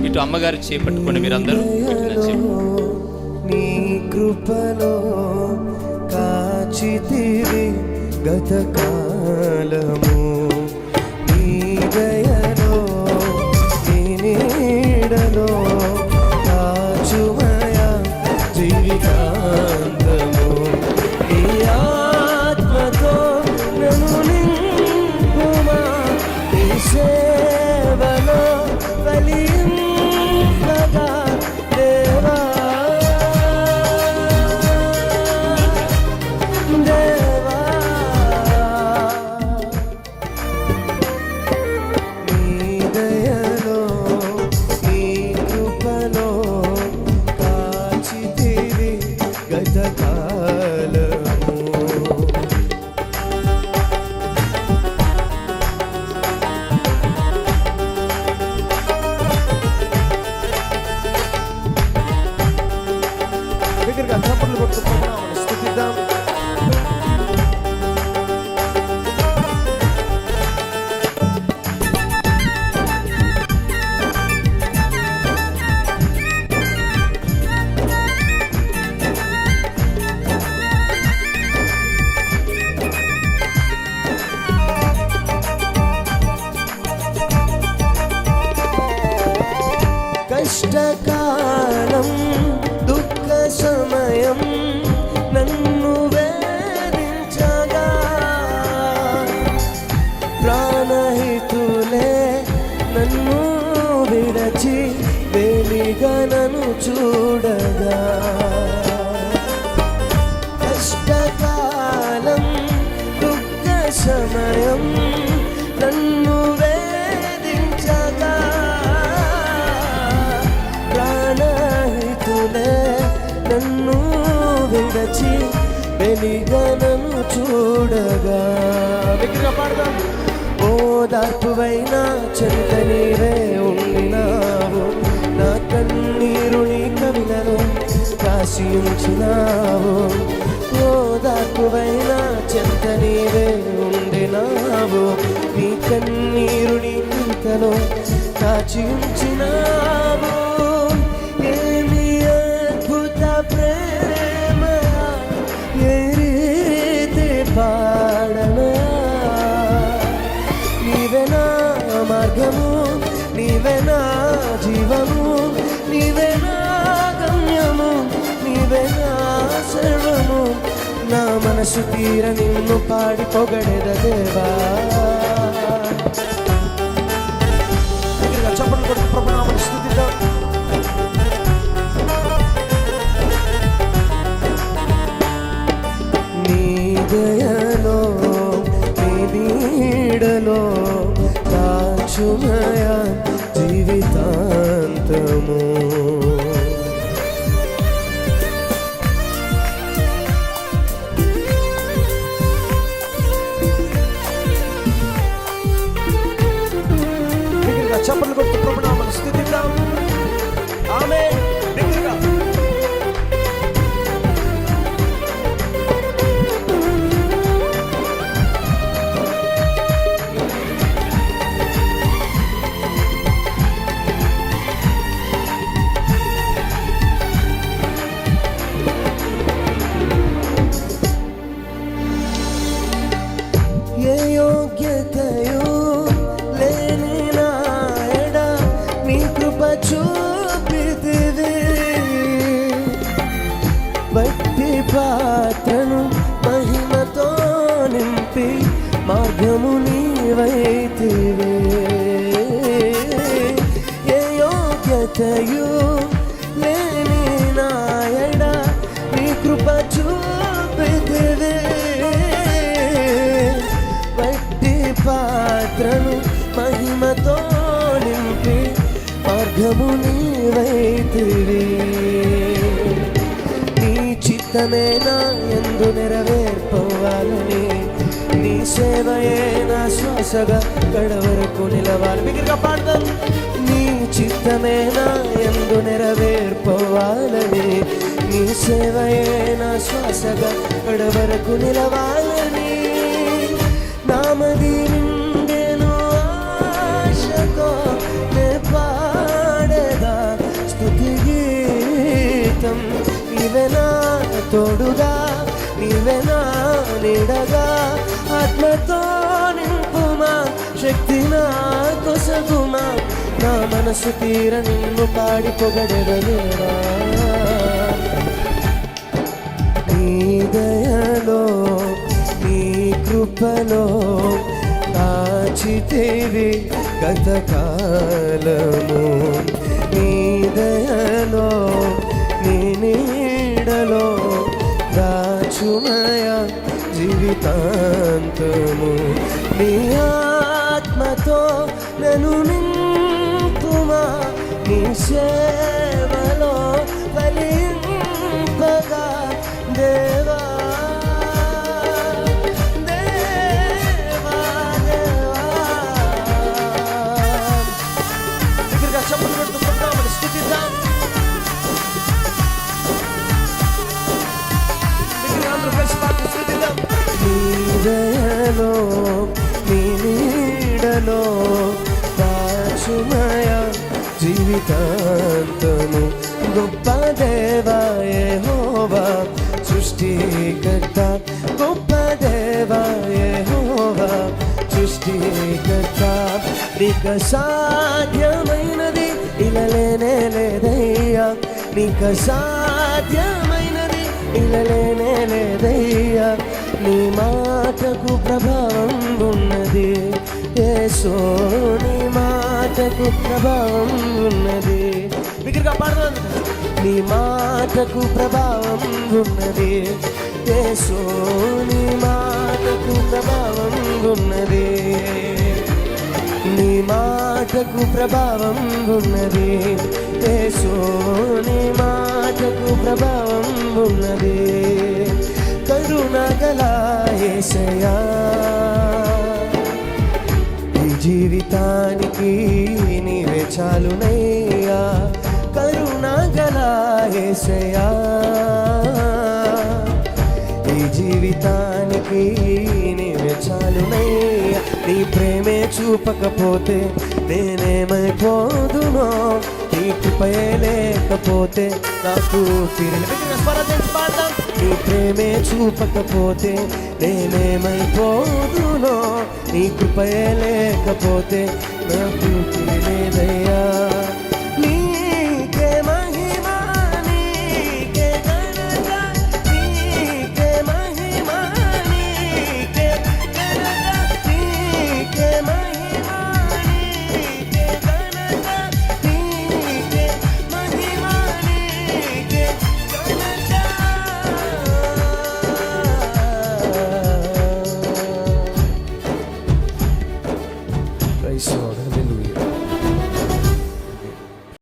ఇటు అమ్మగారి చేపట్టుకొని మీరందరూ నీ కృపలో కాచితివి గత కాలము, నీ దయలో నీ నీడలో కాచుమయ జీవితాంతము, నీ ఆత్మతో నన్ను నింపుమా, నీ సేవలో ఫలింపగా దేవా దేవా. నీ దయలో నీ కృపలో కాచితివి గత కాలము. దగ్గరగా చప్పట్లు కొడుతూ ప్రభునామమును స్తుతిద్దాం. కష్టకాలం దుఃఖ సమయం నన్ను వేధించగా, ప్రాణహితులే నన్ను విడచి వెలిగా నన్ను చూడగా, కష్టకాలం దుఃఖ సమయం నన్ను వేధించగా, ప్రాణహితులే నన్ను విడచి వెలిగనను చూడగా. దగ్గరగా పాడదాం. ఓదార్పువైనా చెంత నీవే ఉండినావు, నా కన్నీరు నీ కవిలలో కాసి ఉంచినావు. ఓదార్పువైనా చెంత నీవే ఉండినావు, నీ కన్నీరు నీ కవితలో కాచి ఉంచినావు. ఏమి అద్భుత ప్రేమ, ఏ రీతి పాడనా, నీవే నా మార్గము, నీవే నా జీవము, నీవే నా గమ్యము, నీవే నా సర్వము. నా మనసు తీర నిన్ను పాడి పొగడెద దేవా. చప్పట్లు కొడుతూ ప్రభునామమును స్తుతిద్దాం. నీ దయలో నీ నీడలో కాచుమయ జీవితాంతము, చప్పట్లు కొడుతూ ప్రభునామమును స్తుతిద్దాం. ఆమేన్. దగ్గరగా ఏ యోగ్యతయు లేని నాయడ నీ కృప చూపితివి, భక్తి పాత్రను మహిమతో నింపి మార్గము నీవైతివి. ఏ యోగ్యతయు లేని నాయడ నీ కృప చూపితివి, పాత్రను మహిమతో నింపి మార్గము నీవైతివి. నీ చిత్తమే నా యందు నెరవేర్పవ్వాలని, నీ సేవయే నా శ్వాసగా కడవరకు నిలవాలి. బిగ్గరగా పాడదాం. నీ చిత్తమే నా యందు నెరవేర్పవ్వాలని, నీ సేవయే నా శ్వాసగా కడవరకు నిలవాలని. నామది నిండెను ఆశతో నే పాడద క్షణం నీవే నా తోడుగా, నీవే నా నీడగా, ఆత్మతో నింపుమా, శక్తి నా కొసగుమా, నా మనసు తీర నిన్ను పాడి పొగడెదలేవా. నీ దయలో నీ కృపలో కాచితేవి గతకాలము, నీ దయలో నీ నీడలో దాచుమయ జీవితాంతము. నీ ఆత్మతో నన్ను నింపుమా, నీ సేవలో ఫలింపగా దేవా. దయలో నీ నీడలో దాచుమయ జీవితాంతము. గొప్ప దేవా యెహోవా సృష్టికర్త, గొప్ప దేవా యెహోవా సృష్టికర్త, నీకు సాధ్యమైనది ఇలలేనే లేదయ్యా, నీకు సాధ్యమైనది ఇలలేనే లేదయ్యా. నీ మాటకు ప్రభావం ఉన్నది యేసు, నీ మాటకు ప్రభావం ఉన్నది. బిగ్గరగా పాడదాం. నీ మాటకు ప్రభావం ఉన్నది యేసు, నీ మాటకు ప్రభావం ఉన్నది, నీ మాటకు ప్రభావం ఉన్నది యేసు, నీ మాటకు ప్రభావం ఉన్నది. కరుణగల యేసయ్యా, ఈ జీవితానికి నీవే చాలునయ్యా. కరుణగల యేసయ్యా, ఈ జీవితానికి నీవే చాలునయ్యా. నీ ప్రేమే చూపకపోతే నేనేమైపోదునో, నీ కృపయే లేకపోతే నాకు పాడదాం. నీ ప్రేమే చూపకపోతే నేనేమైపోదునో, నీ కృపయే లేకపోతే నాకు లేదయ్యా. నీకే మహిమ, నీకే ఘనత, నీకే మహిమ, నీకే ఘనత, నీకే మహిమ, నీకే ఘనత, నీకే మహిమ, నీకే ఘనత. Praise the Lord.